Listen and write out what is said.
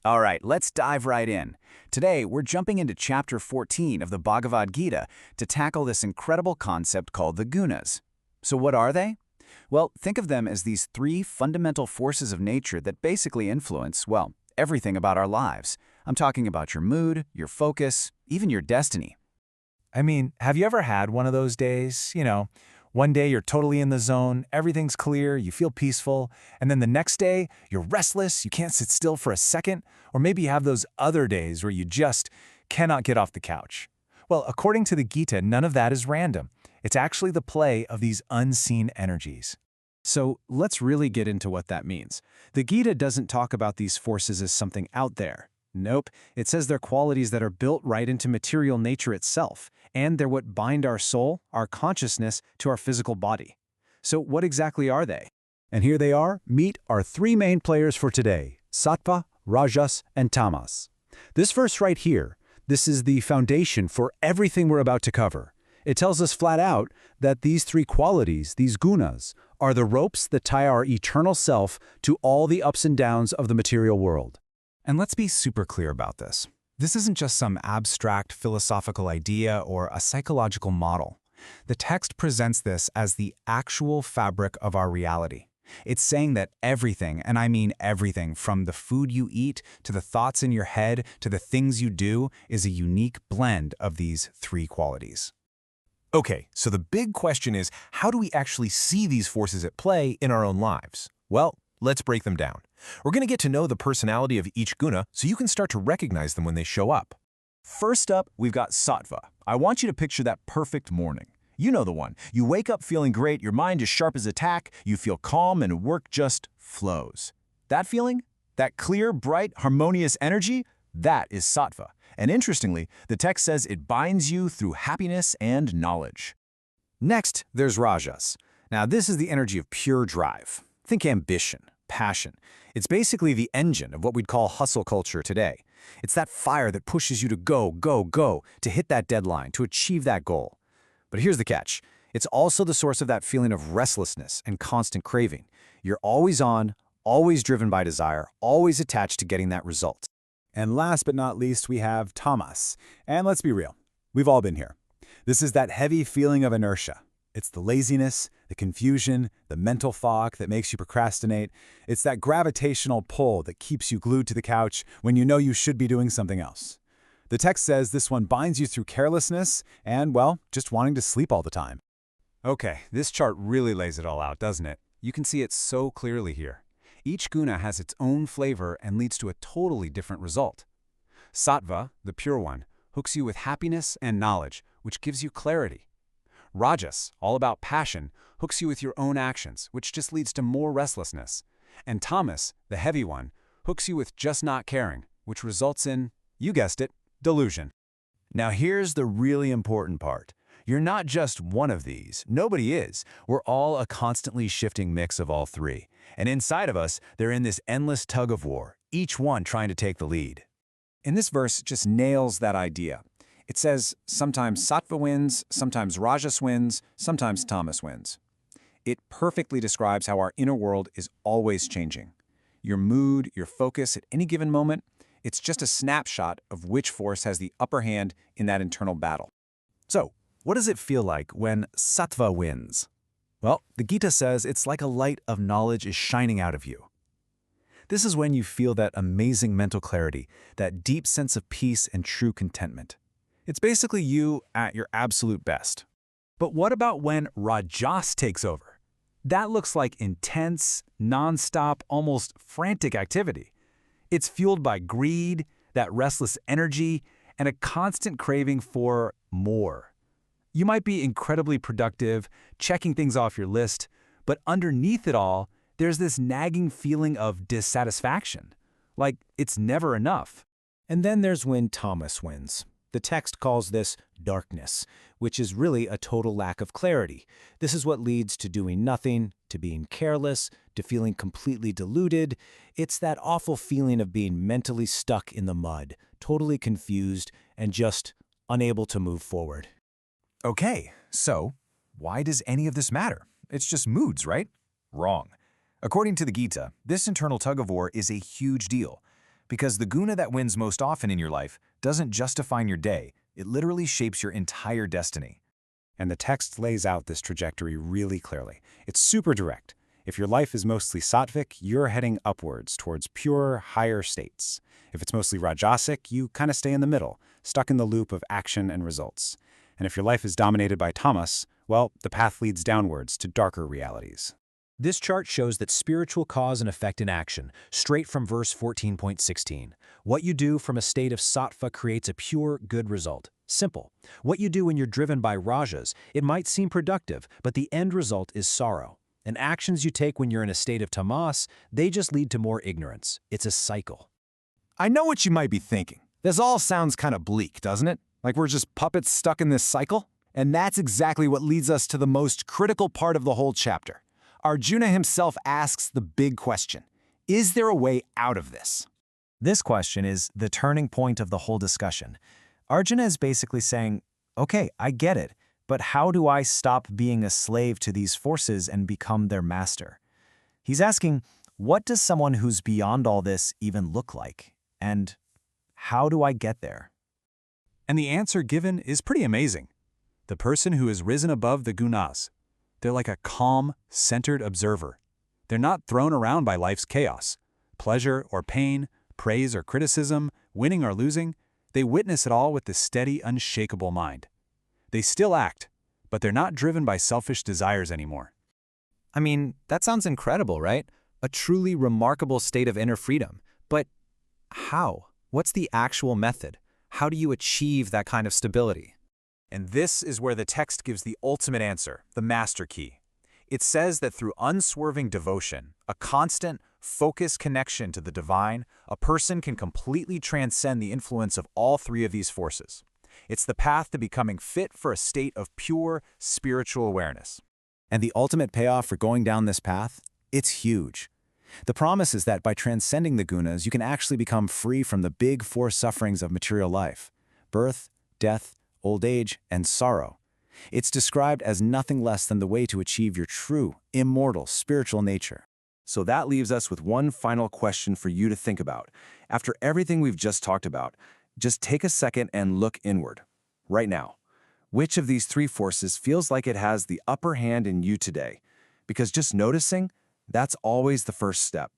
All right, let's dive right in. Today, we're jumping into chapter 14 of the Bhagavad Gita to tackle this incredible concept called the gunas. So what are they? Well, think of them as these three fundamental forces of nature that basically influence, well, everything about our lives. I'm talking about your mood, your focus, even your destiny. I mean, have you ever had one of those days? One day you're totally in the zone, everything's clear, you feel peaceful, and then the next day you're restless, you can't sit still for a second, or maybe you have those other days where you just cannot get off the couch. Well, according to the Gita, none of that is random. It's actually the play of these unseen energies. So let's really get into what that means. The Gita doesn't talk about these forces as something out there. Nope, it says they're qualities that are built right into material nature itself, and they're what bind our soul, our consciousness, to our physical body. So what exactly are they? And here they are. Meet our three main players for today: Sattva, Rajas, and Tamas. This verse right here, this is the foundation for everything we're about to cover. It tells us flat out that these three qualities, these gunas, are the ropes that tie our eternal self to all the ups and downs of the material world. And let's be super clear about this. This isn't just some abstract philosophical idea or a psychological model. The text presents this as the actual fabric of our reality. It's saying that everything, and I mean everything, from the food you eat to the thoughts in your head to the things you do, is a unique blend of these three qualities. Okay, so the big question is, how do we actually see these forces at play in our own lives? Well, let's break them down. We're going to get to know the personality of each guna so you can start to recognize them when they show up. First up, we've got Sattva. I want you to picture that perfect morning. You know the one. You wake up feeling great, your mind is sharp as a tack, you feel calm, and work just flows. That feeling? That clear, bright, harmonious energy? That is Sattva. And interestingly, the text says it binds you through happiness and knowledge. Next, there's Rajas. Now, this is the energy of pure drive. Think ambition, passion. It's basically the engine of what we'd call hustle culture today. It's that fire that pushes you to go, go, go, to hit that deadline, to achieve that goal. But here's the catch. It's also the source of that feeling of restlessness and constant craving. You're always on, always driven by desire, always attached to getting that result. And last but not least, we have Tamas. And let's be real, we've all been here. This is that heavy feeling of inertia. It's the laziness, the confusion, the mental fog that makes you procrastinate. It's that gravitational pull that keeps you glued to the couch when you know you should be doing something else. The text says this one binds you through carelessness and, well, just wanting to sleep all the time. Okay, this chart really lays it all out, doesn't it? You can see it so clearly here. Each guna has its own flavor and leads to a totally different result. Sattva, the pure one, hooks you with happiness and knowledge, which gives you clarity. Rajas, all about passion, hooks you with your own actions, which just leads to more restlessness. And Tamas, the heavy one, hooks you with just not caring, which results in, you guessed it, delusion. Now here's the really important part. You're not just one of these. Nobody is. We're all a constantly shifting mix of all three. And inside of us, they're in this endless tug of war, each one trying to take the lead. And this verse just nails that idea. It says sometimes Sattva wins, sometimes Rajas wins, sometimes Tamas wins. It perfectly describes how our inner world is always changing. Your mood, your focus at any given moment, it's just a snapshot of which force has the upper hand in that internal battle. So, what does it feel like when Sattva wins? Well, the Gita says it's like a light of knowledge is shining out of you. This is when you feel that amazing mental clarity, that deep sense of peace and true contentment. It's basically you at your absolute best. But what about when Rajas takes over? That looks like intense, non-stop, almost frantic activity. It's fueled by greed, that restless energy, and a constant craving for more. You might be incredibly productive, checking things off your list, but underneath it all, there's this nagging feeling of dissatisfaction, like it's never enough. And then there's when Tamas wins. The text calls this darkness, which is really a total lack of clarity. This is what leads to doing nothing, to being careless, to feeling completely deluded. It's that awful feeling of being mentally stuck in the mud, totally confused, and just unable to move forward. Okay, so why does any of this matter? It's just moods, right? Wrong. According to the Gita, this internal tug-of-war is a huge deal. Because the guna that wins most often in your life doesn't just define your day, it literally shapes your entire destiny. And the text lays out this trajectory really clearly. It's super direct. If your life is mostly sattvic, you're heading upwards towards pure, higher states. If it's mostly rajasic, you kind of stay in the middle, stuck in the loop of action and results. And if your life is dominated by tamas, well, the path leads downwards to darker realities. This chart shows that spiritual cause and effect in action, straight from verse 14.16. What you do from a state of sattva creates a pure, good result. Simple. What you do when you're driven by rajas, it might seem productive, but the end result is sorrow. And actions you take when you're in a state of tamas, they just lead to more ignorance. It's a cycle. I know what you might be thinking. This all sounds kind of bleak, doesn't it? Like we're just puppets stuck in this cycle? And that's exactly what leads us to the most critical part of the whole chapter. Arjuna himself asks the big question, is there a way out of this? This question is the turning point of the whole discussion. Arjuna is basically saying, okay, I get it, but how do I stop being a slave to these forces and become their master? He's asking, what does someone who's beyond all this even look like? And how do I get there? And the answer given is pretty amazing. The person who has risen above the gunas. They're like a calm, centered observer. They're not thrown around by life's chaos. Pleasure or pain, praise or criticism, winning or losing, they witness it all with the steady, unshakable mind. They still act, but they're not driven by selfish desires anymore. I mean, that sounds incredible, right? A truly remarkable state of inner freedom. But how? What's the actual method? How do you achieve that kind of stability? And this is where the text gives the ultimate answer, the master key. It says that through unswerving devotion, a constant, focused connection to the divine, a person can completely transcend the influence of all three of these forces. It's the path to becoming fit for a state of pure spiritual awareness. And the ultimate payoff for going down this path? It's huge. The promise is that by transcending the gunas, you can actually become free from the big four sufferings of material life: birth, death, old age, and sorrow. It's described as nothing less than the way to achieve your true, immortal, spiritual nature. So that leaves us with one final question for you to think about. After everything we've just talked about, just take a second and look inward. Right now, which of these three forces feels like it has the upper hand in you today? Because just noticing, that's always the first step.